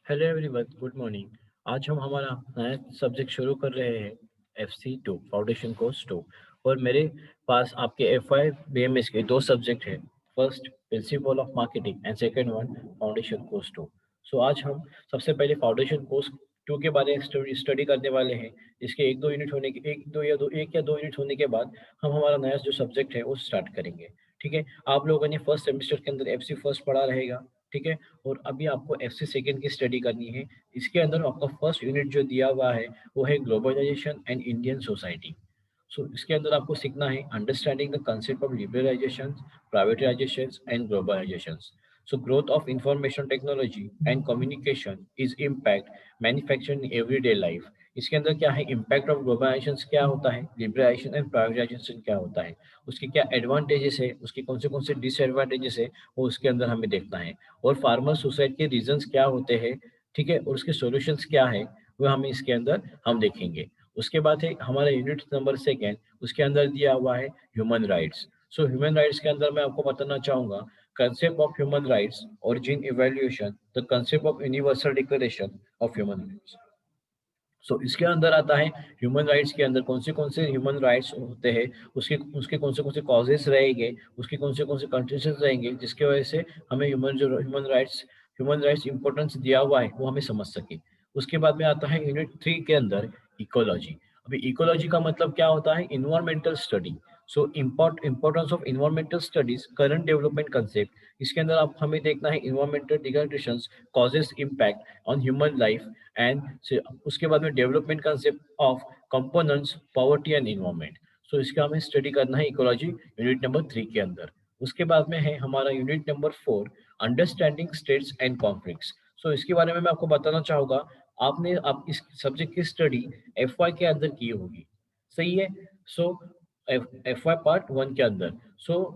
Hello everyone, good morning. आज हम हमारा नया सब्जेक्ट शुरू कर रहे हैं, FC2 फाउंडेशन कोर्स 2। और मेरे पास आपके FI BMS के दो सब्जेक्ट हैं। First principle of marketing and second one foundation course 2। सो आज हम सबसे पहले फाउंडेशन कोर्स 2 के बारे में स्टडी करने वाले हैं। इसके एक या दो यूनिट होने के बाद हम हमारा नया जो सब्जेक्ट है वो स्टार्ट करेंगे। ठीक है, आप लोगों ने फर्स्ट सेमेस्टर के अंदर FC फर्स्ट पढ़ा रहेगा। ठीक है, और अभी आपको FC सेकंड की स्टडी करनी है। इसके अंदर आपका फर्स्ट यूनिट जो दिया हुआ है वो है globalisation and Indian society. So इसके अंदर आपको सीखना है understanding the concept of liberalisation, privatisation and globalisation. So growth of information technology and communication is impact manufacturing in everyday life. इसके अंदर क्या है, इम्पैक्ट ऑफ ग्लोबलाइजेशन क्या होता है, लिबरलाइजेशन एंड प्राइवेटाइजेशन क्या होता है, उसके क्या एडवांटेजेस है, उसके कौन से डिसएडवांटेजेस है, वो उसके अंदर हमें देखना है। और फार्मर सुसाइड के रीजंस क्या होते हैं, ठीक है, और उसके सॉल्यूशंस क्या है, वो हमें इसके अंदर हम देखेंगे। उसके बाद है हमारा यूनिट नंबर सेकेंड, उसके अंदर दिया हुआ है human rights. So human rights के अंदर मैं आपको बताना चाहूंगा concept of human rights, origin, evaluation, the concept of universal declaration of human rights. इसके अंदर आता है ह्यूमन राइट्स के अंदर कौन से ह्यूमन राइट्स होते हैं, उसके उसके कौन से कॉजेस रहेंगे, उसके कौन से कंडीशंस रहेंगे जिसकी वजह से हमें ह्यूमन राइट्स इंपॉर्टेंस दिया हुआ है वो हमें समझ सके। उसके बाद में आता है यूनिट 3 के अंदर इकोलॉजी। अभी इकोलॉजी का मतलब क्या होता है, environmental study. Importance of environmental studies, current development concept. इसके अंदर आप हमें देखना है environmental degradation, causes, impact on human life and उसके बाद में development concept of components, poverty and environment. इसका हमें स्टडी करना है इकोलॉजी यूनिट नंबर 3 के अंदर। उसके बाद में है हमारा unit number 4, understanding states and conflicts. इसके बारे में मैं आपको बताना चाहूंगा, आपने आप इस सब्जेक्ट की स्टडी FY के अंदर की होगी, सही है। सो FY पार्ट 1 के अंदर,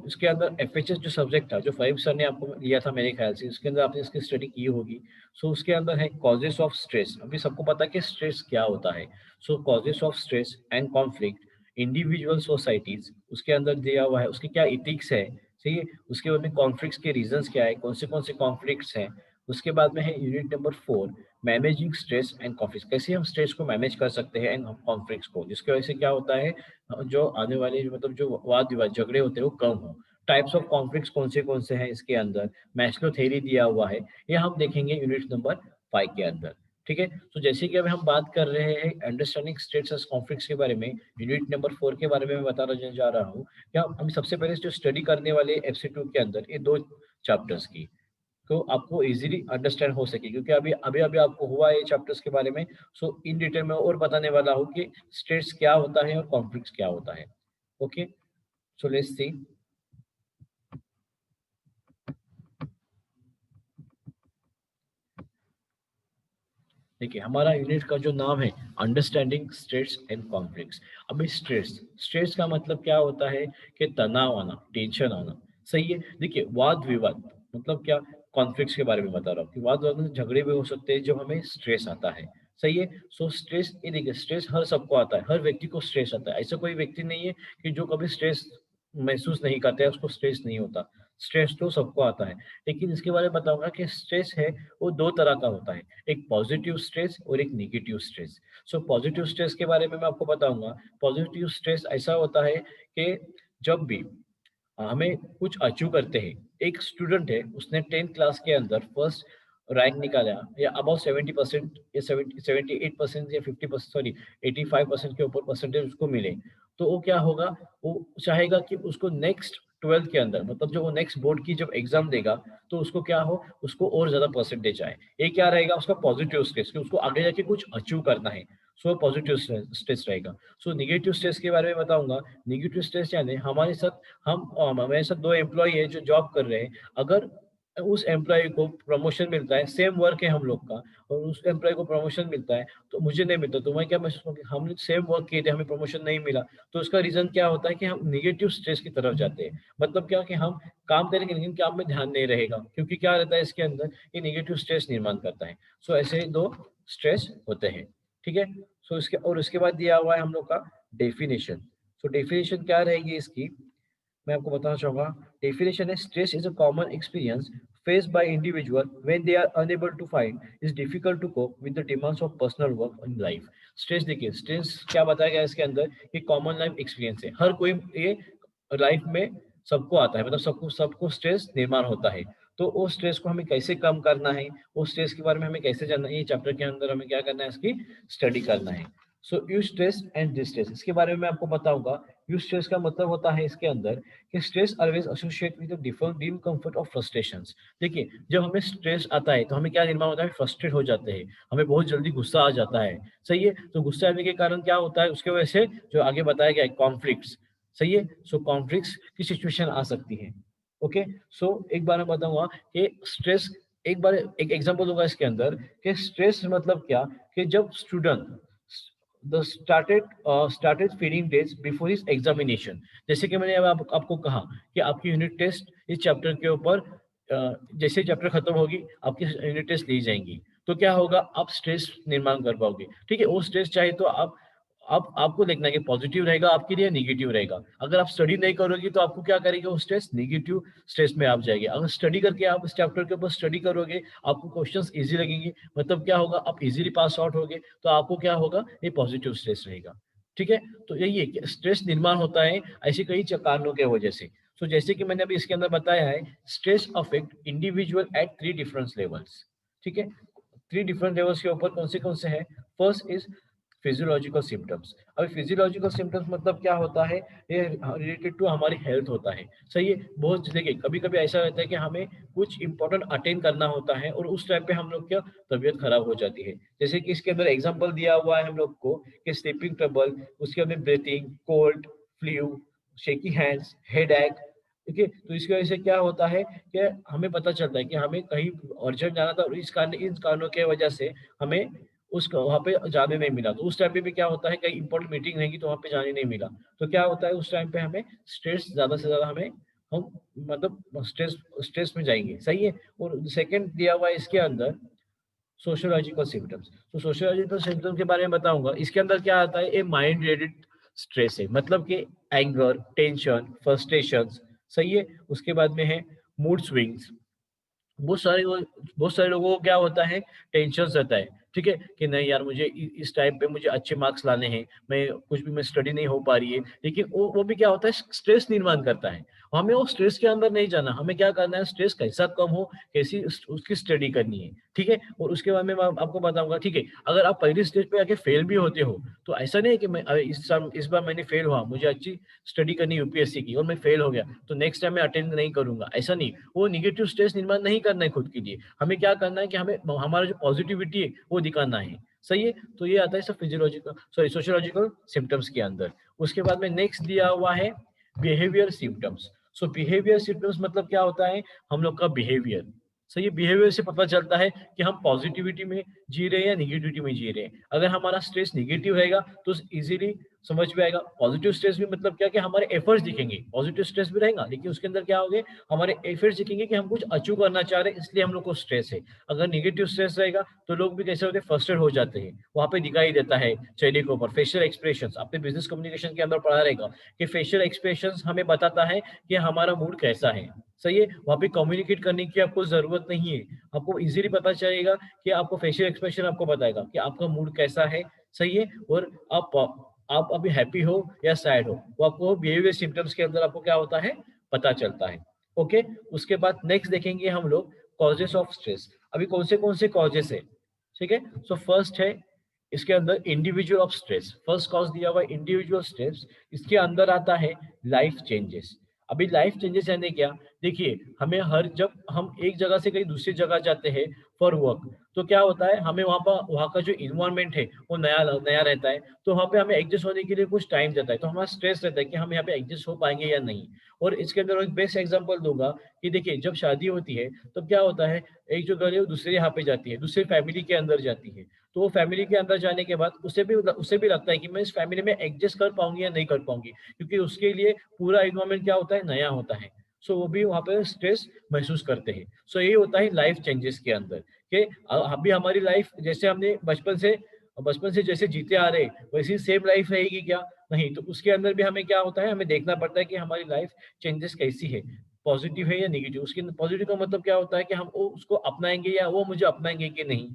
इसके अंदर FHS जो सब्जेक्ट था, जो फाइव सर ने आपको लिया था मेरे ख्याल से, इसके अंदर आपने इसकी स्टडी की होगी। उसके अंदर है कॉजेस ऑफ स्ट्रेस। अभी सबको पता है कि स्ट्रेस क्या होता है। Causes of stress and conflict, individual societies, उसके अंदर दिया हुआ है उसके क्या इथिक्स है, सही है। उसके बाद में कॉन्फ्लिक्ट्स के रीजंस क्या है, कौन से कॉन्फ्लिक्ट्स हैं। उसके बाद में है unit number 4, managing stress and conflicts, कैसे हम स्ट्रेस को मैनेज कर सकते हैं एंड कॉन्फ्लिक्ट्स को, जिसकी वजह से क्या होता है, जो आने वाले मतलब जो वाद विवाद झगड़े होते हैं वो कम हो। टाइप्स ऑफ कॉन्फ्लिक्ट्स कौन से हैं इसके अंदर, मैस्लो थ्योरी दिया हुआ है, ये हम देखेंगे यूनिट नंबर 5 के अंदर। ठीक है, जैसे कि अभी हम बात कर रहे हैं अंडरस्टैंडिंग स्टेट्स एंड कॉन्फ्लिक्ट्स के बारे में, यूनिट नंबर 4 के बारे में मैं बताना जा रहा हूँ। क्या हम सबसे पहले जो स्टडी करने वाले FC2 के अंदर ये दो चैप्टर्स की, तो आपको इजीली अंडरस्टैंड हो सके, क्योंकि अभी अभी अभी आपको हुआ है चैप्टर्स के बारे में। इन डिटेल में और बताने वाला हूँ कि स्टेट्स क्या होता है और कॉन्फ्लिक्ट्स क्या होता है। Okay, let's see. देखिए, हमारा यूनिट का जो नाम है अंडरस्टैंडिंग स्ट्रेस एंड कॉन्फ्लिक्ट्स। अभी स्ट्रेस स्ट्रेस का मतलब क्या होता है कि तनाव आना, टेंशन आना, सही है। देखिए, वाद विवाद मतलब क्या, कॉन्फ्लिक्ट्स के बारे में बता रहा हूँ कि वाद विवाद में झगड़े भी हो सकते हैं जब हमें स्ट्रेस आता है, सही है। स्ट्रेस, ये देखिए, स्ट्रेस हर सबको आता है, हर व्यक्ति को स्ट्रेस आता है। ऐसा कोई व्यक्ति नहीं है कि जो कभी स्ट्रेस महसूस नहीं करता है, उसको स्ट्रेस नहीं होता। स्ट्रेस तो सबको आता है। लेकिन इसके बारे में बताऊंगा कि स्ट्रेस है वो दो तरह का होता है, एक पॉजिटिव स्ट्रेस और एक नेगेटिव स्ट्रेस। पॉजिटिव स्ट्रेस के बारे में मैं आपको बताऊंगा। पॉजिटिव स्ट्रेस ऐसा होता है कि जब भी हमें कुछ अचीव करते हैं, एक स्टूडेंट है, उसने 10th क्लास के अंदर फर्स्ट रैंक निकाला, या अबाउट 70% या 78% या 50%, सॉरी 85% के ऊपर परसेंटेज उसको मिले, तो वो क्या होगा, वो चाहेगा कि उसको नेक्स्ट 12th के अंदर, मतलब जो वो नेक्स्ट बोर्ड की जब एग्जाम देगा, तो उसको क्या हो, उसको और ज्यादा परसेंटेज आए। ये क्या रहेगा उसका पॉजिटिव स्ट्रेस, कि उसको आगे जाके कुछ अचीव करना है। पॉजिटिव स्ट्रेस रहेगा। निगेटिव स्ट्रेस के बारे में बताऊंगा। नेगेटिव स्ट्रेस यानी हमारे साथ, हमारे साथ दो एम्प्लॉय है जो जॉब कर रहे हैं, अगर उस एम्प्लॉय को प्रमोशन मिलता है, सेम वर्क है हम लोग का, और उस एम्प्लॉय को प्रमोशन मिलता है तो मुझे नहीं मिलता, तो मैं क्या महसूस करूँ कि हमने सेम वर्क किए थे, हमें प्रमोशन नहीं मिला। तो उसका रीजन क्या होता है कि हम निगेटिव स्ट्रेस की तरफ जाते हैं। मतलब क्या कि हम काम करेंगे लेकिन काम में ध्यान नहीं रहेगा, क्योंकि क्या रहता है इसके अंदर, ये निगेटिव स्ट्रेस निर्माण करता है। ऐसे दो स्ट्रेस होते हैं। ठीक है, इसके बाद दिया हुआ है हम लोग का डेफिनेशन। डेफिनेशन क्या रहेगी इसकी, मैं आपको बताना चाहूँगा, डेफिनेशन है stress is a common experience faced by individual when they are unable to find is difficult to cope with the demands of personal work in life. Stress देखिए, स्ट्रेस क्या बताया गया है इसके अंदर, ये कॉमन लाइफ एक्सपीरियंस है, हर कोई ये लाइफ में सबको आता है, मतलब सबको सबको स्ट्रेस निर्माण होता है। तो वो स्ट्रेस को हमें कैसे कम करना है, वो स्ट्रेस के बारे में हमें कैसे जानना है, ये चैप्टर के अंदर हमें क्या करना है, इसकी स्टडी करना है। So you stress and distress, इसके बारे में मैं आपको बताऊंगा। यू स्ट्रेस का मतलब होता है इसके अंदर कि stress always associate with different discomfort और फ्रस्ट्रेशंस। देखिए, जब हमें स्ट्रेस आता है तो हमें क्या निर्माण होता है, फ्रस्ट्रेट हो जाते हैं, हमें बहुत जल्दी गुस्सा आ जाता है। सही है, तो गुस्सा आने के कारण क्या होता है, उसके वजह से जो आगे बताया गया है कॉन्फ्लिक्ट्स। सही है, सो कॉन्फ्लिक्ट्स की सिचुएशन आ सकती है। ओके, सो एक बार मैं बताऊंगा कि स्ट्रेस, एक बार एक एग्जांपल होगा इसके अंदर कि स्ट्रेस मतलब क्या, कि जब student the started feeling days before his examination. जैसे कि मैंने अब आपको कहा कि आपकी यूनिट टेस्ट इस चैप्टर के ऊपर, जैसे चैप्टर खत्म होगी आपकी यूनिट टेस्ट ली जाएंगी, तो क्या होगा, आप स्ट्रेस निर्माण कर पाओगे। ठीक है, वो स्ट्रेस चाहे तो आप आपको देखना है कि पॉजिटिव रहेगा आपके लिए, नेगेटिव रहेगा। अगर आप स्टडी नहीं करोगे तो आपको क्या करेगा, वो स्ट्रेस नेगेटिव स्ट्रेस में आप जाएंगे। अगर स्टडी करके आप इस चैप्टर के ऊपर स्टडी करोगे, आपको क्वेश्चंस इजी लगेंगे, मतलब क्या होगा, आप इजीली पास आउट होगे, तो आपको क्या होगा, ये पॉजिटिव स्ट्रेस रहेगा। ठीक है, तो यही है कि स्ट्रेस निर्माण होता है ऐसे कई कारणों के वजह से। तो जैसे कि मैंने अभी इसके अंदर बताया है, stress affect individual eight 3 different levels. ठीक है, 3 डिफरेंट लेवल्स के ऊपर कौन से हैं? First is physiological symptoms. अभी फिजियोलॉजिकल सिम्पटम्स मतलब क्या होता है, ये रिलेटेड टू हमारी हेल्थ होता है। सही है, बहुत देखिए कभी-कभी ऐसा रहता है कि हमें कुछ इंपॉर्टेंट अटेंड करना होता है और उस टाइम पे हम लोग क्या, तबीयत खराब हो जाती है। जैसे कि इसके अंदर एग्जांपल दिया हुआ है हम लोग को कि स्लीपिंग ट्रबल, उसके अंदर breathing, cold, flu, shaky hands, headache. ठीक है, तो इसकी वजह से क्या होता है कि हमें पता चलता है कि हमें कहीं अर्जेंट जाना था और इस कारण, इन कारणों की वजह से हमें उस वहाँ पे जाने नहीं मिला। तो उस टाइम पे भी क्या होता है, कहीं इंपॉर्टेंट मीटिंग रहेगी तो वहाँ पे जाने नहीं मिला। तो क्या होता है, उस टाइम पे हमें स्ट्रेस ज़्यादा से ज़्यादा हमें हम मतलब स्ट्रेस में जाएँगे। सही है? और सेकंड दिया हुआ है इसके अंदर सोशियोलॉजिकल सिम्पटम्स। तो सोशियोलॉजिकल सिम्पटम के बारे में बताऊँगा। इसके अंदर क्या आता है, ये माइंड रिलेटेड स्ट्रेस है, मतलब कि एंगर, टेंशन, फ्रस्ट्रेशंस। सही है? उसके बाद में है मूड स्विंग्स। बहुत सारे लोगों को क्या होता है, टेंशन रहता है। ठीक है, कि नहीं यार, मुझे इस टाइम पे मुझे अच्छे मार्क्स लाने हैं, मैं कुछ भी, मैं स्टडी नहीं हो पा रही है। लेकिन वो भी क्या होता है, स्ट्रेस निर्माण करता है। हमें वो स्ट्रेस के अंदर नहीं जाना, हमें क्या करना है, स्ट्रेस कैसा कम हो, कैसी उसकी स्टडी करनी है। ठीक है, और उसके बाद में मैं आपको बताऊंगा। ठीक है, अगर आप पहली स्टेज पे आके फेल भी होते हो, तो ऐसा नहीं है कि मैं इस बार मैंने फेल हुआ, मुझे अच्छी स्टडी करनी यूपीएससी की और मैं फेल हो गया, तो नेक्स्ट टाइम मैं अटेंड नहीं करूंगा, ऐसा नहीं। वो निगेटिव स्ट्रेस निर्माण नहीं करना है खुद के लिए, हमें क्या करना है कि हमें हमारा जो पॉजिटिविटी है वो दिखाना है। सही है, तो ये आता है सब फिजियोलॉजिकल, सॉरी, सोशियोलॉजिकल सिम्टम्स के अंदर। उसके बाद में नेक्स्ट दिया हुआ है बिहेवियर सिम्टम्स। सो बिहेवियर सिम्टम्स मतलब क्या होता है, हम लोग का बिहेवियर। सही है, बिहेवियर से पता चलता है कि हम पॉजिटिविटी में जी रहे हैं या निगेटिविटी में जी रहे हैं। अगर हमारा स्ट्रेस निगेटिव रहेगा तो इजीली समझ में आएगा। पॉजिटिव स्ट्रेस भी मतलब क्या, कि हमारे एफर्ट्स दिखेंगे, पॉजिटिव स्ट्रेस भी रहेगा लेकिन उसके अंदर क्या होंगे, हमारे एफर्ट्स दिखेंगे कि हम कुछ अचीव करना चाह रहे हैं, इसलिए हम लोग को स्ट्रेस है। अगर नेगेटिव स्ट्रेस रहेगा तो लोग भी कैसे होते हैं, फ्रस्ट्रेट हो जाते हैं, वहां पे दिखाई देता है चेहरे के ऊपर। फेशियल एक्सप्रेशंस, आपने बिजनेस कम्युनिकेशन के अंदर पढ़ा रहेगा कि फेशियल एक्सप्रेशंस हमें बताता है कि हमारा मूड कैसा है। सही है, वहां पे कम्युनिकेट करने की आपको जरूरत नहीं है, आपको इजीली पता चलेगा कि आपको फेशियल एक्सप्रेशन आपको बताएगा कि आपका मूड कैसा है। सही है, और आप अभी हैप्पी हो या सैड हो, वो आपको बिहेवियर सिम्टम्स के अंदर आपको क्या होता है, पता चलता है। ओके, उसके बाद नेक्स्ट देखेंगे हम लोग कॉजेस ऑफ स्ट्रेस। अभी कौन से कॉजेस है? ठीक है, सो फर्स्ट है इसके अंदर individual of stress. First cause दिया हुआ है इंडिविजुअल स्ट्रेस, इसके अंदर आता है लाइफ चेंजेस। अभी लाइफ चेंजेस यानी क्या, देखिए हमें हर, जब हम एक जगह से कहीं दूसरी जगह जाते हैं फॉर वर्क, तो क्या होता है, हमें वहाँ का जो इन्वायरमेंट है वो नया नया रहता है, तो वहाँ पे हमें एडजस्ट होने के लिए कुछ टाइम जाता है, तो हमारा स्ट्रेस रहता है कि हम यहाँ पे एडजस्ट हो पाएंगे या नहीं। और इसके अंदर एक बेस्ट एग्जांपल दूंगा कि देखिए जब शादी होती है तो क्या होता है, एक जो गर्ल है वो दूसरे यहाँ पे जाती है, दूसरी फैमिली के अंदर जाती है। तो वो फैमिली के अंदर जाने के बाद उसे भी लगता है कि मैं इस फैमिली में एडजस्ट कर पाऊंगी या नहीं कर पाऊंगी, क्योंकि उसके लिए पूरा इन्वायरमेंट क्या होता है, नया होता है। सो वो भी वहाँ पे स्ट्रेस महसूस करते हैं। सो ये होता है लाइफ चेंजेस के अंदर कि अभी हमारी लाइफ, जैसे हमने बचपन से और बचपन से जैसे जीते आ रहे वैसी सेम लाइफ रहेगी क्या? नहीं। तो उसके अंदर भी हमें क्या होता है, हमें देखना पड़ता है कि हमारी लाइफ चेंजेस कैसी है, पॉजिटिव है या नेगेटिव। उसके अंदर पॉजिटिव का मतलब क्या होता है कि हम उसको अपनाएंगे या वो मुझे अपनाएंगे कि नहीं।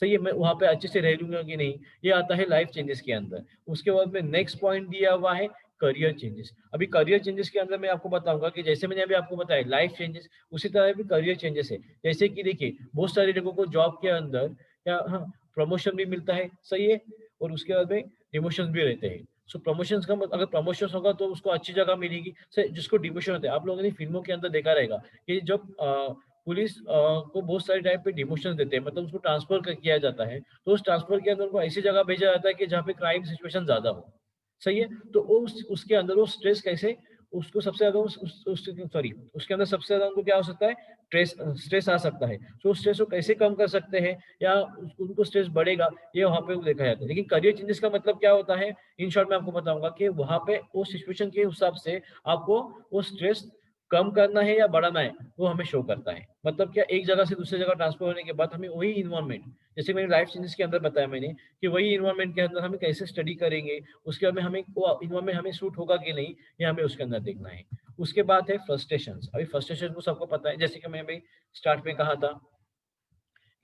सही है, मैं वहाँ पे अच्छे से रह लूंगा कि नहीं, ये आता है लाइफ चेंजेस के अंदर। उसके बाद में नेक्स्ट पॉइंट दिया हुआ है करियर चेंजेस। अभी करियर चेंजेस के अंदर मैं आपको बताऊंगा कि जैसे मैंने अभी आपको बताया लाइफ चेंजेस, उसी तरह भी करियर चेंजेस है। जैसे कि देखिए, बहुत सारे लोगों को जॉब के अंदर या हाँ, प्रमोशन भी मिलता है, सही है, और उसके बाद में डिमोशन भी रहते हैं। सो प्रमोशंस का अगर प्रमोशन होगा तो उसको अच्छी जगह मिलेगी। जिसको डिमोशन होता है, आप लोगों ने फिल्मों के अंदर देखा रहेगा कि जब पुलिस को बहुत सारे टाइम पे डिमोशन देते हैं, मतलब उसको ट्रांसफर किया जाता है, तो उस ट्रांसफर के अंदर उनको ऐसी जगह भेजा जाता है कि जहाँ पे क्राइम सिचुएशन ज्यादा हो। सही है। तो उसके अंदर वो स्ट्रेस कैसे, उसको सबसे ज्यादा सॉरी, उसके अंदर सबसे ज्यादा उनको क्या हो सकता है, स्ट्रेस आ सकता है। तो उस स्ट्रेस को कैसे कम कर सकते हैं या उनको स्ट्रेस बढ़ेगा, ये वहाँ पे देखा जाता है। लेकिन करियर चेंजेस का मतलब क्या होता है, इन शॉर्ट मैं आपको बताऊंगा कि वहाँ पे वो सिचुएशन के हिसाब से आपको वो स्ट्रेस कम करना है या बढ़ाना है, वो हमें शो करता है। मतलब क्या, एक जगह से दूसरी जगह ट्रांसफर होने के बाद हमें वही इन्वायरमेंट, जैसे मैंने लाइफ चेंजेस के अंदर बताया मैंने, कि वही इन्वायरमेंट के अंदर हमें कैसे स्टडी करेंगे, उसके बाद में हमें वो इन्वायरमेंट हमें सूट होगा कि नहीं, ये हमें उसके अंदर देखना है। उसके बाद है फ्रस्ट्रेशन। अभी फ्रस्ट्रेशन को सबको पता है, जैसे कि मैं अभी स्टार्ट में कहा था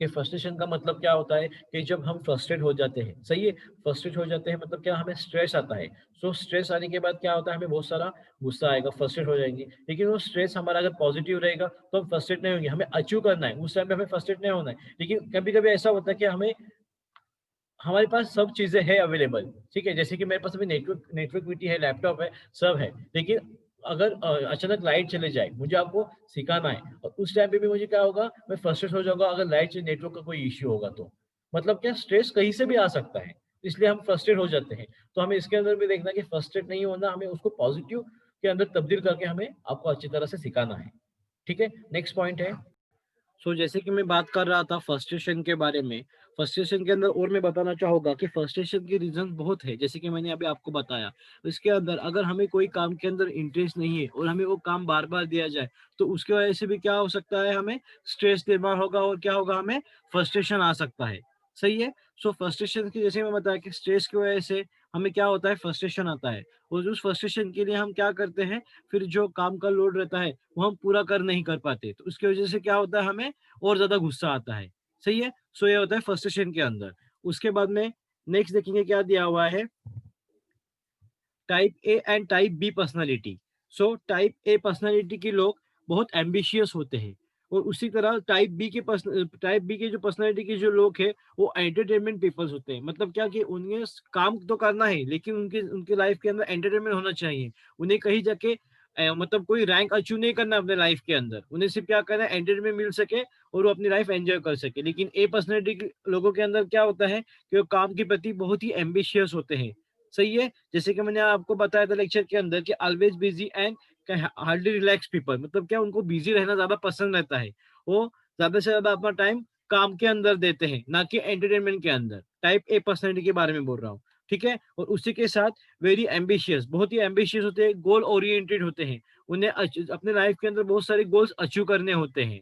कि फ्रस्ट्रेशन का मतलब क्या होता है कि जब हम फ्रस्ट्रेट हो जाते हैं, सही है, फ्रस्ट्रेट हो जाते हैं मतलब क्या, हमें स्ट्रेस आता है। सो स्ट्रेस आने के बाद क्या होता है, हमें बहुत सारा गुस्सा आएगा, फ्रस्ट्रेट हो जाएंगे। लेकिन वो स्ट्रेस हमारा अगर पॉजिटिव रहेगा तो हम फ्रस्ट्रेट नहीं होंगे, हमें अचीव करना है, उस टाइम पे हमें फ्रस्ट्रेट नहीं होना है। लेकिन कभी कभी ऐसा होता है कि हमारे पास सब चीजें हैं अवेलेबल, ठीक है, जैसे कि मेरे पास अभी नेटवर्क है, लैपटॉप है, सब है, लेकिन अगर अचानक लाइट चले जाए, मुझे आपको सिखाना है, और उस टाइम पे भी मुझे क्या होगा, मैं फ्रस्ट्रेट हो जाऊंगा अगर लाइट से नेटवर्क का कोई इश्यू होगा तो। मतलब क्या, स्ट्रेस कहीं से भी आ सकता है, इसलिए हम फ्रस्ट्रेट हो जाते हैं। तो हमें इसके अंदर भी देखना कि फ्रस्ट्रेट नहीं होना, हमें उसको पॉजिटिव के अंदर तब्दील करके हमें आपको अच्छी तरह से सिखाना है। ठीक है, नेक्स्ट पॉइंट है। जैसे कि मैं बात कर रहा था फ्रस्ट्रेशन के बारे में, फ्रस्ट्रेशन के अंदर और मैं बताना चाहूंगा कि फ्रस्ट्रेशन के रीजन बहुत है, जैसे कि मैंने अभी आपको बताया। इसके अंदर अगर हमें कोई काम के अंदर इंटरेस्ट नहीं है और हमें वो काम बार बार दिया जाए, तो उसकी वजह से भी क्या हो सकता है, हमें स्ट्रेस निर्माण होगा और क्या होगा, हमें फ्रस्ट्रेशन आ सकता है। सही है। फ्रस्ट्रेशन की, जैसे मैं बताया कि स्ट्रेस की वजह से हमें क्या होता है, फ्रस्ट्रेशन आता है, और उस फ्रस्ट्रेशन के लिए हम क्या करते हैं, फिर जो काम का लोड रहता है वो हम पूरा कर नहीं कर पाते, तो उसकी वजह से क्या होता है, हमें और ज़्यादा गुस्सा आता है। सही है? ये होता है फ्रस्ट्रेशन के अंदर। उसके बाद में नेक्स्ट देखेंगे क्या दिया हुआ है, type A and type B personality. Type A personality के लोग बहुत एम्बिशियस होते हैं, और उसी तरह टाइप बी के जो पर्सनैलिटी के जो लोग हैं, वो एंटरटेनमेंट पीपल्स होते हैं। मतलब क्या कि उन्हें काम तो करना है, लेकिन उनके उनके लाइफ के अंदर एंटरटेनमेंट होना चाहिए। उन्हें कहीं जाके मतलब कोई रैंक अचीव नहीं करना अपने लाइफ के अंदर, उन्हें सिर्फ क्या करना है, एंटरटेनमेंट मिल सके और वो अपनी लाइफ एंजॉय कर सके। लेकिन ए पर्सनैलिटी के लोगों के अंदर क्या होता है कि वो काम के प्रति बहुत ही एम्बिशियस होते हैं। सही है। जैसे कि मैंने आपको बताया था लेक्चर के अंदर कि always busy and hardly relax people, मतलब क्या, उनको बिजी रहना ज्यादा पसंद रहता है। वो ज्यादा से ज्यादा अपना टाइम काम के अंदर देते हैं, ना कि एंटरटेनमेंट के अंदर। टाइप ए पर्सनैलिटी के बारे में बोल रहा हूँ। ठीक है। और उसी के साथ वेरी एम्बिशियस, बहुत ही एम्बिशियस होते हैं, गोल ओरिएंटेड होते हैं। उन्हें अपने लाइफ के अंदर बहुत सारे गोल्स अचीव करने होते हैं।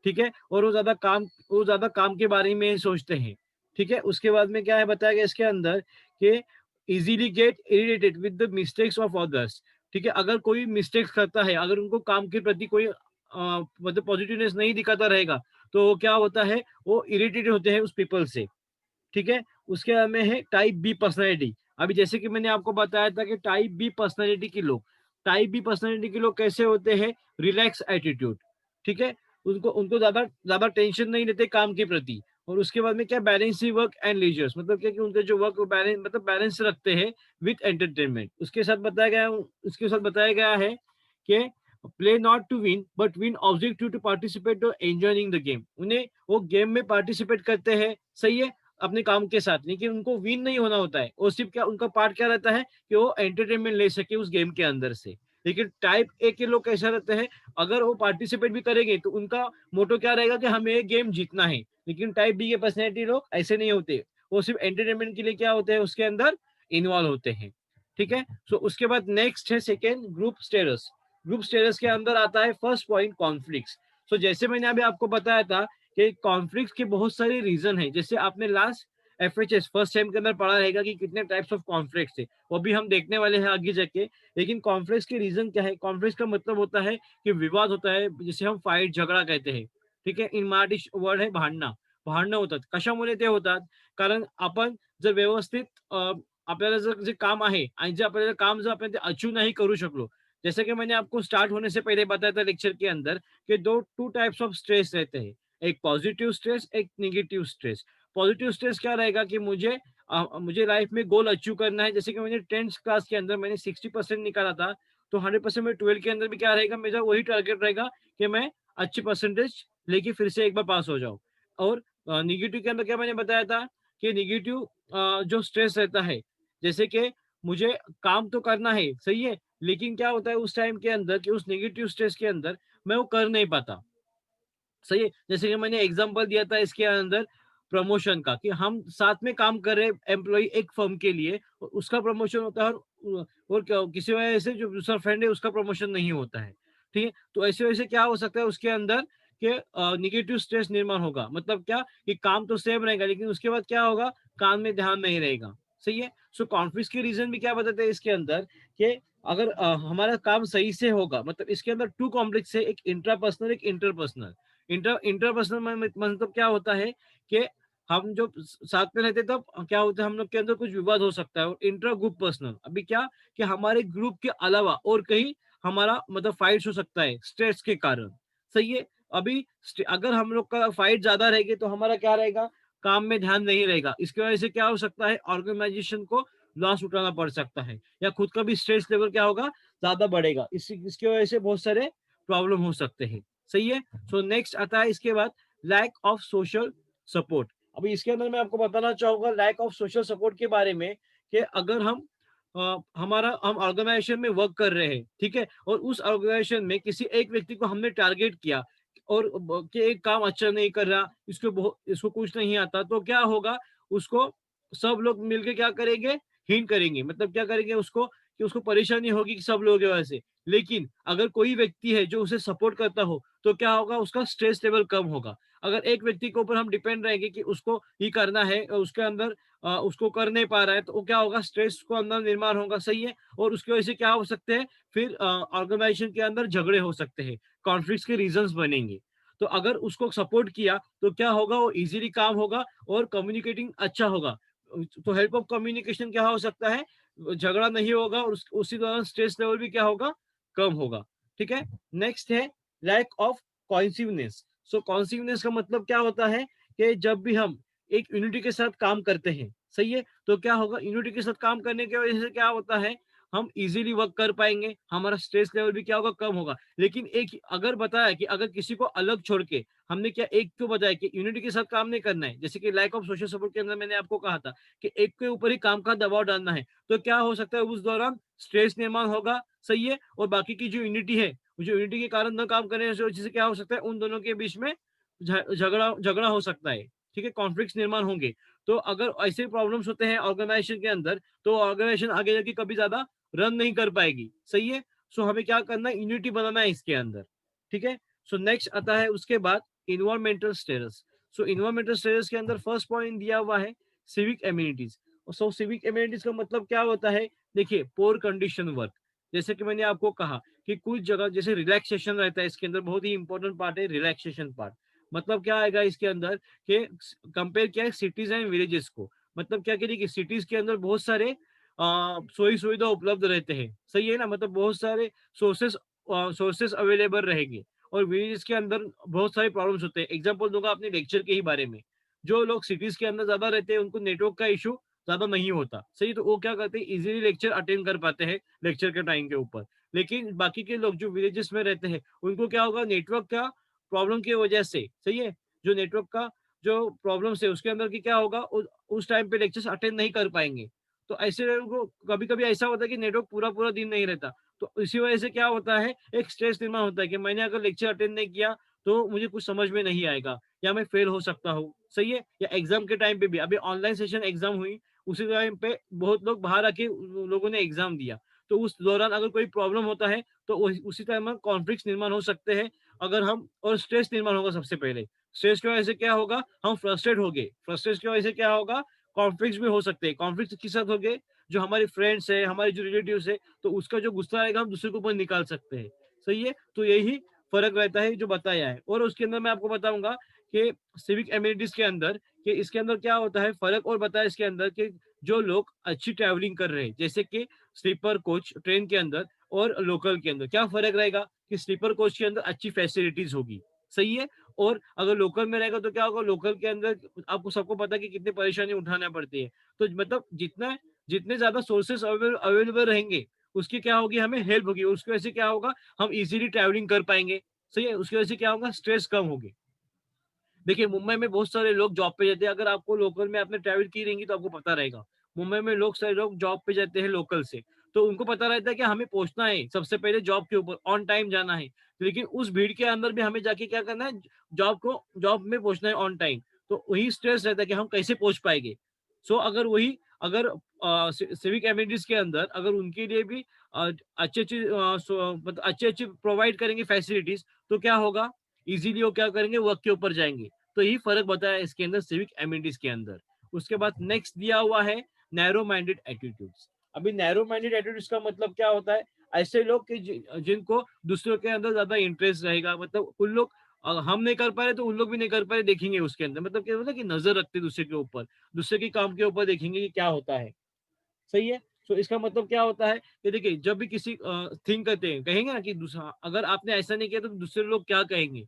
ठीक है। और वो ज्यादा काम के बारे में सोचते हैं। ठीक है। उसके बाद में क्या है बताया गया इसके अंदर कि easily get irritated with the mistakes of others. ठीक है। अगर कोई मिस्टेक्स करता है, अगर उनको काम के प्रति कोई मतलब पॉजिटिवनेस नहीं दिखाता रहेगा, तो वो क्या होता है, वो इरिटेटेड होते हैं उस पीपल से। ठीक है। उसके बाद में है टाइप बी पर्सनैलिटी। अभी जैसे कि मैंने आपको बताया था कि टाइप बी पर्सनैलिटी के लोग कैसे होते हैं, रिलैक्स एटीट्यूड। ठीक है। उनको उनको ज्यादा ज्यादा टेंशन नहीं लेते काम के प्रति। और उसके बाद में क्या, बैलेंस वर्क एंड लीजर्स, मतलब क्या कि उनके जो वर्क बैलेंस, मतलब बैलेंस रखते हैं विथ एंटरटेनमेंट। उसके साथ बताया गया है कि play not to win but win objective to participate और एंजॉयिंग द गेम। उन्हें वो गेम में पार्टिसिपेट करते हैं, सही है, अपने काम के साथ, लेकिन उनको विन नहीं होना होता है। और सिर्फ क्या, उनका पार्ट क्या रहता है कि वो एंटरटेनमेंट ले सके उस गेम के अंदर से। लेकिन टाइप ए के लोग कैसा रहते हैं, अगर वो पार्टिसिपेट भी करेंगे तो उनका मोटो क्या रहेगा कि हमें ये गेम जीतना है। लेकिन टाइप बी के पर्सनैलिटी लोग ऐसे नहीं होते, वो सिर्फ एंटरटेनमेंट के लिए क्या होते हैं, उसके अंदर इन्वॉल्व होते हैं। ठीक है। उसके बाद नेक्स्ट है second, group status. Group status के अंदर आता है फर्स्ट पॉइंट, कॉन्फ्लिक्ट्स। जैसे मैंने अभी आपको बताया था कि कॉन्फ्लिक्ट के बहुत सारे रीजन है। जैसे आपने एफएचएस फर्स्ट टाइम के अंदर पढ़ा रहेगा कि कितने टाइप्स ऑफ कॉन्फ्लिक्ट्स थे, वो भी हम देखने वाले हैं आगे जाके। लेकिन कॉन्फ्लिक्ट्स के रीजन क्या है? कॉन्फ्लिक्ट्स का मतलब होता है कि विवाद होता है, जिसे हम फाइट झगडा कहते हैं, ठीक आहे? इन मराठी वर्ड आहे भांडणं. भांडणं होतात. कशामुळे ते होतात? कारण आपण जर व्यवस्थित आपल्याला जर जे काम आहे आणि जे आपल्याला काम जर आपण ते अचीव नहीं करू शकलो, जैसे कि मैंने आपको स्टार्ट होने से पहले बताया था लेक्चर के अंदर कि दो टू टाइप्स ऑफ स्ट्रेस रहते हैं, एक पॉजिटिव स्ट्रेस, एक नेगेटिव स्ट्रेस। पॉजिटिव स्ट्रेस क्या रहेगा कि मुझे लाइफ में गोल अचीव करना है, जैसे कि मैंने 10th क्लास के अंदर मैंने 60% निकाला था, तो 100% में 12 के अंदर भी क्या रहेगा, मेरा वही टारगेट रहेगा कि मैं अच्छी परसेंटेज लेके फिर से एक बार पास हो जाऊँ। और नेगेटिव के अंदर क्या मैंने बताया था कि नेगेटिव जो स्ट्रेस रहता है, जैसे कि मुझे काम तो करना है, सही है, लेकिन क्या होता है उस टाइम के अंदर कि उस नेगेटिव स्ट्रेस के अंदर मैं वो कर नहीं पाता। सही है, जैसे कि मैंने एग्जांपल दिया था इसके अंदर प्रमोशन का कि हम साथ में काम कर रहे एम्प्लॉय एक फर्म के लिए, उसका प्रमोशन होता है और किसी वजह से जो दूसरा फ्रेंड है उसका प्रमोशन नहीं होता है, ठीक है? तो ऐसे वजह से क्या हो सकता है उसके अंदर कि नेगेटिव स्ट्रेस निर्माण होगा, मतलब क्या कि काम तो सेम रहेगा लेकिन उसके बाद क्या होगा, काम में ध्यान नहीं रहेगा। सही है। सो कॉन्फ्लिक्ट के रीजन भी क्या बताते हैं इसके अंदर कि अगर हमारा काम सही से होगा, मतलब इसके अंदर टू कॉम्प्लेक्स है, एक इंट्रापर्सनल एक इंटरपर्सनल। इंटरपर्सनल में मतलब क्या होता है कि हम जो साथ में रहते तब क्या होता है, हम लोग के अंदर कुछ विवाद हो सकता है। और इंट्रा ग्रुप पर्सनल अभी क्या कि हमारे ग्रुप के अलावा और कहीं हमारा मतलब फाइट्स हो सकता है स्ट्रेस के कारण। सही है। अभी अगर हम लोग का फाइट ज्यादा रहेगी तो हमारा क्या रहेगा, काम में ध्यान नहीं रहेगा। इसकी वजह से क्या हो सकता है, ऑर्गेनाइजेशन को लॉस उठाना पड़ सकता है या खुद का भी स्ट्रेस लेवल क्या होगा, ज्यादा बढ़ेगा। इसकी वजह से बहुत सारे प्रॉब्लम हो सकते हैं। सही है। सो नेक्स्ट आता है इसके बाद लैक ऑफ सोशल सपोर्ट। अभी इसके अंदर मैं आपको बताना चाहूंगा लैक ऑफ सोशल सपोर्ट के बारे में कि अगर हम ऑर्गेनाइजेशन में वर्क कर रहे हैं, ठीक है, और उस ऑर्गेनाइजेशन में किसी एक व्यक्ति को हमने टारगेट किया और कि एक काम अच्छा नहीं कर रहा, इसको कुछ नहीं आता, तो क्या होगा, उसको सब लोग मिलके क्या करेंगे, हीन करेंगे, मतलब क्या करेंगे उसको कि उसको परेशानी होगी कि सब लोगों की वजह से। लेकिन अगर कोई व्यक्ति है जो उसे सपोर्ट करता हो तो क्या होगा, उसका स्ट्रेस लेवल कम होगा। अगर एक व्यक्ति के ऊपर हम डिपेंड रहेंगे कि उसको ही करना है और उसके अंदर उसको कर नहीं पा रहा है, तो वो क्या होगा, स्ट्रेस को अंदर निर्माण होगा। सही है। और उसकी वजह से क्या हो सकते हैं, फिर ऑर्गेनाइजेशन के अंदर झगड़े हो सकते हैं, कॉन्फ्लिक्ट्स के रीजंस बनेंगे। तो अगर उसको सपोर्ट किया तो क्या होगा, वो इजीली काम होगा और कम्युनिकेटिंग अच्छा होगा। तो हेल्प ऑफ कम्युनिकेशन क्या हो सकता है, झगड़ा नहीं होगा और उसी दौरान स्ट्रेस लेवल भी क्या होगा, कम होगा। ठीक है। नेक्स्ट है लैक ऑफ कॉन्सिवनेस। सो कॉन्सिवनेस का मतलब क्या होता है कि जब भी हम एक यूनिटी के साथ काम करते हैं, सही है, तो क्या होगा, यूनिटी के साथ काम करने की वजह से क्या होता है, हम इजीली वर्क कर पाएंगे, हमारा स्ट्रेस लेवल भी क्या होगा, कम होगा। लेकिन एक अगर बताया कि अगर किसी को अलग छोड़ के हमने क्या एक को बताया कि यूनिटी के साथ काम नहीं करना है, जैसे कि लैक ऑफ सोशल सपोर्ट के अंदर मैंने आपको कहा था कि एक के ऊपर ही काम का दबाव डालना है, तो क्या हो सकता है, उस दौरान स्ट्रेस निर्माण होगा। सही है। और बाकी की जो यूनिटी है, जो यूनिटी के कारण न काम करने से वजह से क्या हो सकता है, उन दोनों के बीच में झगड़ा झगड़ा हो सकता है। ठीक है, कॉन्फ्लिक्ट निर्माण होंगे। तो अगर ऐसे प्रॉब्लम्स होते हैं ऑर्गेनाइजेशन के अंदर, तो ऑर्गेनाइजेशन आगे जाके कभी ज्यादा रन नहीं कर पाएगी। सही है। सो हमें क्या करना है, यूनिटी बनाना है इसके अंदर। ठीक है। सो नेक्स्ट आता है उसके बाद इन्वायरमेंटल स्टेटस। सो इन्वायरमेंटल स्टेटस के अंदर फर्स्ट पॉइंट दिया हुआ है सिविक एम्यूनिटीज। सो सिविक एम्यूनिटीज का मतलब क्या होता है, देखिए, पोर कंडीशन वर्क। जैसे कि मैंने आपको कहा कि कुछ जगह जैसे रिलैक्सेशन रहता है, इसके अंदर बहुत ही इंपॉर्टेंट पार्ट है रिलैक्सेशन पार्ट। मतलब क्या आएगा इसके अंदर कि कंपेयर किया है सिटीज एंड विलेजेस को। मतलब क्या करिए कि सिटीज के अंदर बहुत सारे सोई सुविधा उपलब्ध रहते हैं। सही है ना, मतलब बहुत सारे सोर्सेस सोर्सेस अवेलेबल रहेंगे। और विलेजेस के अंदर बहुत सारे प्रॉब्लम्स होते हैं। एग्जांपल दूंगा अपने लेक्चर के ही बारे में। जो लोग सिटीज के अंदर ज्यादा रहते हैं उनको नेटवर्क का इशू ज्यादा नहीं होता। सही, तो वो क्या करते हैं, इजीली लेक्चर अटेंड कर पाते हैं लेक्चर के टाइम के ऊपर। लेकिन बाकी के लोग जो विलेजेस में रहते हैं उनको क्या होगा, नेटवर्क का प्रॉब्लम की वजह से, सही है, जो नेटवर्क का जो प्रॉब्लम है उसके अंदर की क्या होगा, उस टाइम पे लेक्चर्स अटेंड नहीं कर पाएंगे। तो ऐसे लोगों को कभी कभी ऐसा होता है कि नेटवर्क पूरा पूरा दिन नहीं रहता। तो इसी वजह से क्या होता है, एक स्ट्रेस निर्माण होता है कि मैंने अगर लेक्चर अटेंड नहीं किया तो मुझे कुछ समझ में नहीं आएगा या मैं फेल हो सकता हूँ। सही है। या एग्जाम के टाइम पे भी, अभी ऑनलाइन सेशन एग्जाम हुई, उसी टाइम पे बहुत लोग बाहर आके लोगों ने एग्जाम दिया। तो उस दौरान अगर कोई प्रॉब्लम होता है तो उसी टाइम में कॉन्फ्लिक्ट निर्माण हो सकते हैं। अगर हम और स्ट्रेस निर्माण होगा, सबसे पहले स्ट्रेस की वजह से क्या होगा, हम फ्रस्ट्रेट हो गए, फ्रस्ट्रेट की वजह से क्या होगा, कॉन्फ्लिक्ट भी हो सकते हैं। कॉन्फ्लिक्ट किस साथ हो गए, जो हमारे फ्रेंड्स है, हमारे जो रिलेटिव्स है, तो उसका जो गुस्सा आएगा हम दूसरे के ऊपर निकाल सकते हैं। सही है, तो यही फर्क रहता है जो बताया है। और उसके अंदर मैं आपको बताऊंगा कि सिविक एम्यूनिटीज के अंदर, कि इसके अंदर क्या होता है फर्क, और बताया इसके अंदर कि जो लोग अच्छी ट्रैवलिंग कर रहे हैं, जैसे कि स्लीपर कोच ट्रेन के अंदर और लोकल के अंदर, क्या फर्क रहेगा कि स्लीपर कोच के अंदर अच्छी फैसिलिटीज होगी। सही है, और अगर लोकल में रहेगा तो क्या होगा, लोकल के अंदर आपको सबको पता है कि कितनी परेशानी उठाना पड़ती है। तो मतलब जितना जितने ज्यादा सोर्सेस अवेलेबल रहेंगे, उसकी क्या होगी, हमें हेल्प होगी। उसकी वजह से क्या होगा, हम इजीली ट्रैवलिंग कर पाएंगे। सही है, उसकी वजह से क्या होगा, स्ट्रेस कम होगी। देखिए मुंबई में बहुत सारे लोग जॉब पे जाते हैं, अगर आपको लोकल में आपने ट्रैवल की रहेंगी तो आपको पता रहेगा। मुंबई में लोग सारे लोग जॉब पे जाते हैं लोकल से, तो उनको पता रहता है कि हमें पहुंचना है सबसे पहले जॉब के ऊपर, ऑन टाइम जाना है। लेकिन उस भीड़ के अंदर भी हमें जाके क्या करना है, जॉब में पहुंचना है ऑन टाइम। तो वही स्ट्रेस रहता है कि हम कैसे पहुंच पाएंगे। सो अगर वही, अगर सिविक एम्यूनिटीज के अंदर अगर उनके लिए भी अच्छी अच्छी मतलब अच्छी अच्छी प्रोवाइड करेंगे फैसिलिटीज, तो क्या होगा, इजीली वो क्या करेंगे, वर्क के ऊपर जाएंगे। तो यही फर्क बताया इसके अंदर सिविक एम्यूनिटीज के अंदर। उसके बाद नेक्स्ट दिया हुआ है नैरो माइंडेड एटीट्यूड्स। अभी नैरो माइंडेड एटीट्यूड्स का मतलब क्या होता है, ऐसे लोग कि जिनको दूसरों के अंदर ज्यादा इंटरेस्ट रहेगा, मतलब उन लोग हम नहीं कर पा रहे तो उन लोग भी नहीं कर पा रहे, देखेंगे उसके अंदर, मतलब क्या होता है कि नजर रखते दूसरे के ऊपर, दूसरे के काम के ऊपर देखेंगे कि क्या होता है। सही है, तो इसका मतलब क्या होता है कि देखिए जब भी किसी थिंक करते हैं, कहेंगे ना कि दूसरा, अगर आपने ऐसा नहीं किया तो दूसरे लोग क्या कहेंगे।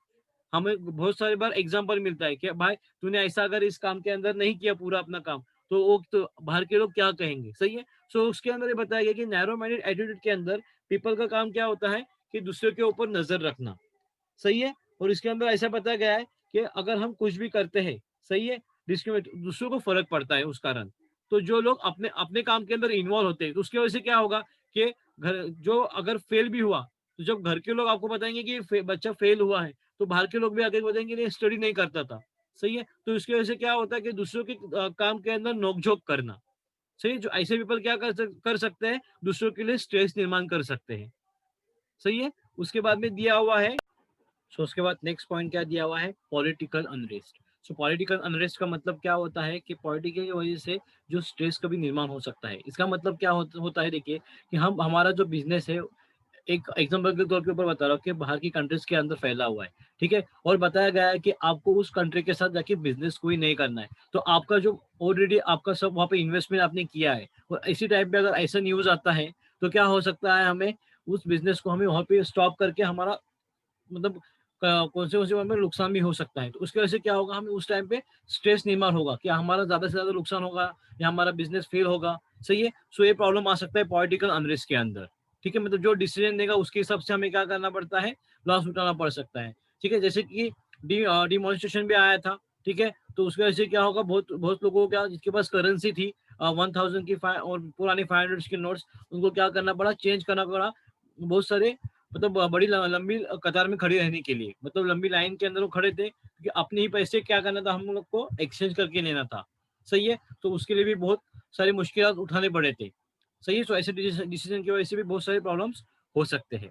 हमें बहुत सारी बार एग्जाम्पल मिलता है कि भाई तूने ऐसा अगर इस काम के अंदर नहीं किया पूरा अपना काम, तो वो तो बाहर के लोग क्या कहेंगे। सही है, सो उसके अंदर ये बताया गया कि नैरो माइंडेड एटीट्यूड के अंदर पीपल का काम क्या होता है कि दूसरे के ऊपर नजर रखना। सही है, और इसके अंदर ऐसा बताया गया है कि अगर हम कुछ भी करते हैं, सही है, डिस्क्रिमिनेट दूसरों को फर्क पड़ता है उस कारण। तो जो लोग अपने अपने काम के अंदर इन्वॉल्व होते हैं, तो उसकी वजह से क्या होगा कि घर जो अगर फेल भी हुआ, तो जब घर के लोग आपको बताएंगे कि बच्चा फेल हुआ है, तो बाहर के लोग भी आगे बताएंगे नहीं स्टडी नहीं करता था। सही है, तो इसकी वजह से क्या होता है कि दूसरों के काम के अंदर नोकझोंक करना। सही है, जो ऐसे पीपल क्या कर सकते हैं, दूसरों के लिए स्ट्रेस निर्माण कर सकते हैं। सही है, उसके बाद में दिया हुआ है, सो उसके बाद नेक्स्ट पॉइंट क्या दिया हुआ है, पॉलिटिकल अनरेस्ट। सो पॉलिटिकल अनरेस्ट का मतलब क्या होता है कि पॉलिटिकल की वजह से जो स्ट्रेस का भी निर्माण हो सकता है। इसका मतलब क्या होता है, देखिए कि हम हमारा जो बिजनेस है, एक एग्जांपल के तौर के ऊपर बता रहा हूँ कि बाहर की कंट्रीज के अंदर फैला हुआ है, ठीक है, और बताया गया है कि आपको उस कंट्री के साथ जाके बिजनेस कोई नहीं करना है। तो आपका जो ऑलरेडी आपका सब वहाँ पे इन्वेस्टमेंट आपने किया है, और इसी टाइप पे अगर ऐसा न्यूज आता है, तो क्या हो सकता है, हमें उस बिजनेस को हमें वहाँ पे स्टॉप करके हमारा मतलब कौन से में नुकसान भी हो सकता है। तो उसकी वजह से क्या होगा, हमें उस टाइम पे स्ट्रेस निर्माण होगा कि हमारा ज्यादा से ज्यादा नुकसान होगा या हमारा बिजनेस फेल होगा। सही है, सो ये प्रॉब्लम आ सकता है पॉलिटिकल अनरेस्ट के अंदर। ठीक है, मतलब जो डिसीजन देगा उसके हिसाब से हमें क्या करना पड़ता है, लॉस उठाना पड़ सकता है। ठीक है, जैसे कि डिमॉन्स्ट्रेशन भी आया था। ठीक है, तो उसकी वजह से क्या होगा, बहुत बहुत लोगों को क्या, जिसके पास करेंसी थी 1000 की और पुरानी 500 की नोट्स, उनको क्या करना पड़ा, चेंज करना पड़ा। बहुत सारे मतलब बड़ी लंबी कतार में खड़ी रहने के लिए, मतलब लंबी लाइन के अंदर वो खड़े थे, क्योंकि अपने ही पैसे क्या करना था, हम लोग को एक्सचेंज करके लेना था। सही है, तो उसके लिए भी बहुत सारी मुश्किल उठाने पड़े थे। सही है, तो ऐसे डिसीजन की वजह से भी बहुत सारे प्रॉब्लम्स हो सकते हैं।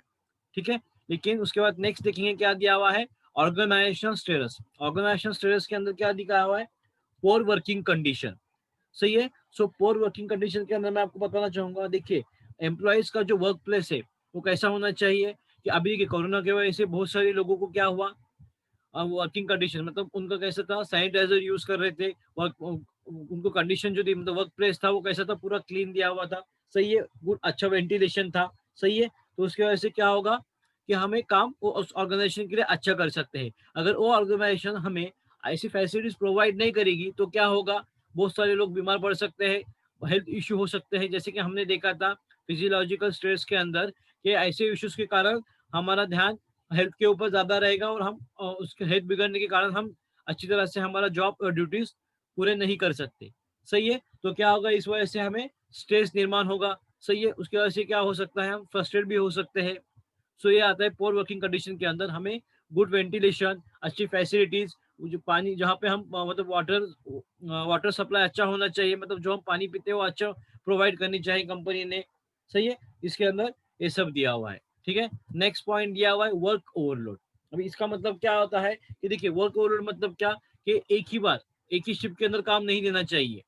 ठीक है, लेकिन उसके बाद नेक्स्ट देखेंगे क्या दिया हुआ है, ऑर्गेनाइजेशनल स्टेटस। ऑर्गेनाइजेशनल स्टेटस के अंदर क्या दिखा हुआ है, पोर वर्किंग कंडीशन। सही है, सो पोर वर्किंग कंडीशन के अंदर मैं आपको बताना चाहूंगा, देखिए एम्प्लॉयज का जो वर्क प्लेस है वो कैसा होना चाहिए, कि अभी के कोरोना की वजह से बहुत सारे लोगों को क्या हुआ, वर्किंग कंडीशन मतलब उनका कैसा था, सैनिटाइजर यूज कर रहे थे, वर्क उनको कंडीशन जो थी, मतलब वर्क प्लेस था वो कैसा था, पूरा क्लीन दिया हुआ था। सही है, गुड, अच्छा वेंटिलेशन था। सही है, तो उसकी वजह से क्या होगा कि हमें काम वो उस ऑर्गेनाइजेशन के लिए अच्छा कर सकते हैं। अगर वो ऑर्गेनाइजेशन हमें ऐसी फैसिलिटीज प्रोवाइड नहीं करेगी तो क्या होगा, बहुत सारे लोग बीमार पड़ सकते हैं, हेल्थ इश्यू हो सकते हैं, जैसे कि हमने देखा था फिजियोलॉजिकल स्ट्रेस के अंदर, कि ऐसे इश्यूज के कारण हमारा ध्यान हेल्थ के ऊपर ज्यादा रहेगा, और हम उसके हेल्थ बिगड़ने के कारण हम अच्छी तरह से हमारा जॉब और ड्यूटीज पूरे नहीं कर सकते। सही है, तो क्या होगा, इस वजह से हमें स्ट्रेस निर्माण होगा। सही है, उसकी वजह से क्या हो सकता है, हम फ्रस्ट्रेट भी हो सकते हैं। सो ये आता है पोर वर्किंग कंडीशन के अंदर, हमें गुड वेंटिलेशन, अच्छी फैसिलिटीज, जो पानी जहाँ पे हम मतलब वाटर सप्लाई अच्छा होना चाहिए, मतलब जो हम पानी पीते हैं वो अच्छा प्रोवाइड करनी चाहिए कंपनी ने। सही है, इसके अंदर ये सब दिया हुआ है। ठीक है, नेक्स्ट पॉइंट दिया हुआ है वर्क ओवरलोड। अभी इसका मतलब क्या होता है कि देखिए वर्क ओवरलोड मतलब क्या, कि एक ही बार एक ही शिफ्ट के अंदर काम नहीं देना चाहिए।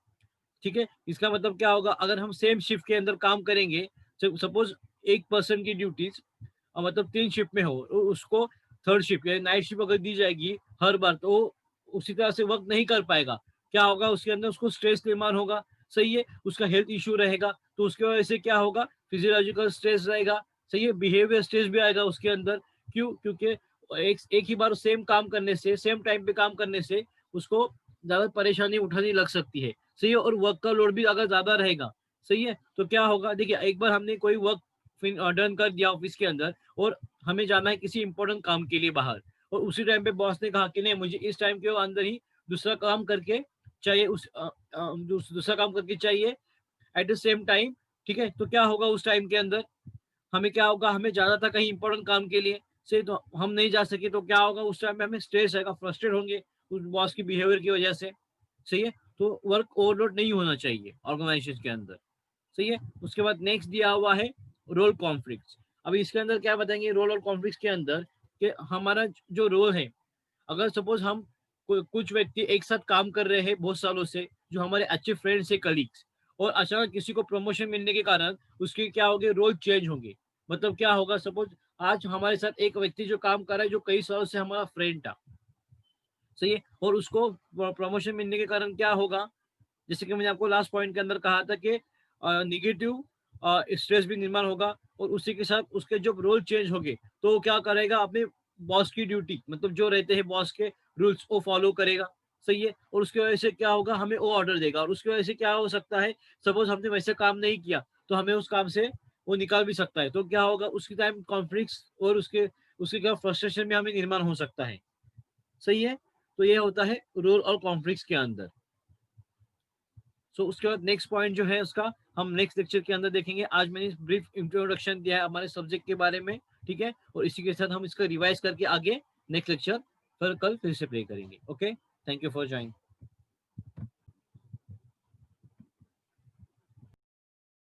ठीक है। इसका मतलब क्या होगा, अगर हम सेम शिफ्ट के अंदर काम करेंगे, सपोज एक पर्सन की ड्यूटीज मतलब 3 शिफ्ट में हो, तो उसको थर्ड शिफ्ट या नाइट शिफ्ट अगर दी जाएगी हर बार, तो वो उसी तरह से वर्क नहीं कर पाएगा। क्या होगा, उसके अंदर उसको स्ट्रेस निर्माण होगा, सही है, उसका हेल्थ इश्यू रहेगा, तो उसकी वजह से क्या होगा, फिजियोलॉजिकल स्ट्रेस रहेगा, सही है, बिहेवियर स्ट्रेस भी आएगा उसके अंदर। क्यों? क्योंकि एक एक ही बार सेम काम करने से, सेम टाइम पे काम करने से उसको ज्यादा परेशानी उठानी लग सकती है, सही है, और वर्क का लोड भी अगर ज्यादा रहेगा, सही है, तो क्या होगा, देखिए एक बार हमने कोई वर्क डन कर दिया ऑफिस के अंदर, और हमें जाना है किसी इंपॉर्टेंट काम के लिए बाहर, और उसी टाइम पे बॉस ने कहा कि नहीं, मुझे इस टाइम के अंदर ही दूसरा काम करके चाहिए, दूसरा काम करके चाहिए एट द सेम टाइम, ठीक है, तो क्या होगा उस टाइम के अंदर, हमें क्या होगा, हमें जाना था कहीं इंपॉर्टेंट काम के लिए से, तो हम नहीं जा सके, तो क्या होगा उस टाइम में, हमें स्ट्रेस आएगा, फ्रस्ट्रेट होंगे उस बॉस की बिहेवियर की वजह से, सही है। तो वर्क ओवरलोड नहीं होना चाहिए ऑर्गेनाइजेशन के अंदर, सही है। उसके बाद नेक्स्ट दिया हुआ है रोल कॉन्फ्लिक्ट्स। अभी इसके अंदर क्या बताएंगे रोल और कॉन्फ्लिक्ट्स के अंदर, कि हमारा जो रोल है, अगर सपोज हम कुछ व्यक्ति एक साथ काम कर रहे हैं बहुत सालों से, जो हमारे अच्छे फ्रेंड्स है, कलीग्स, और अचानक किसी को प्रमोशन मिलने के कारण उसके क्या होंगे, रोल चेंज होंगे। मतलब क्या होगा, सपोज आज हमारे साथ एक व्यक्ति जो काम कर रहा है, जो कई सालों से हमारा फ्रेंड था, सही है, और उसको प्रमोशन मिलने के कारण क्या होगा, जैसे कि मैंने आपको लास्ट पॉइंट के अंदर कहा था कि निगेटिव स्ट्रेस भी निर्माण होगा, और उसी के साथ उसके जो रोल चेंज होंगे, तो वो क्या करेगा, अपने बॉस की ड्यूटी, मतलब जो रहते हैं बॉस के रूल्स, वो फॉलो करेगा, सही है, और उसकी वजह से क्या होगा, हमें वो ऑर्डर देगा, और उसकी वजह से क्या हो सकता है, सपोज हमने वैसे काम नहीं किया, तो हमें उस काम से वो निकाल भी सकता है, तो क्या होगा, उसकी टाइम कॉन्फ्लिक्ट और उसके क्या फ्रस्ट्रेशन में हमें निर्माण हो सकता है, सही है। तो ये होता है रोल और कॉन्फ्लिक्ट के अंदर। उसके बाद नेक्स्ट पॉइंट जो है उसका हम नेक्स्ट लेक्चर के अंदर देखेंगे। आज मैंने ब्रीफ इंट्रोडक्शन दिया है हमारे सब्जेक्ट के बारे में, ठीक है, और इसी के साथ हम इसका रिवाइज करके आगे नेक्स्ट लेक्चर फिर कल फिर से प्ले करेंगे। Okay, thank you for joining.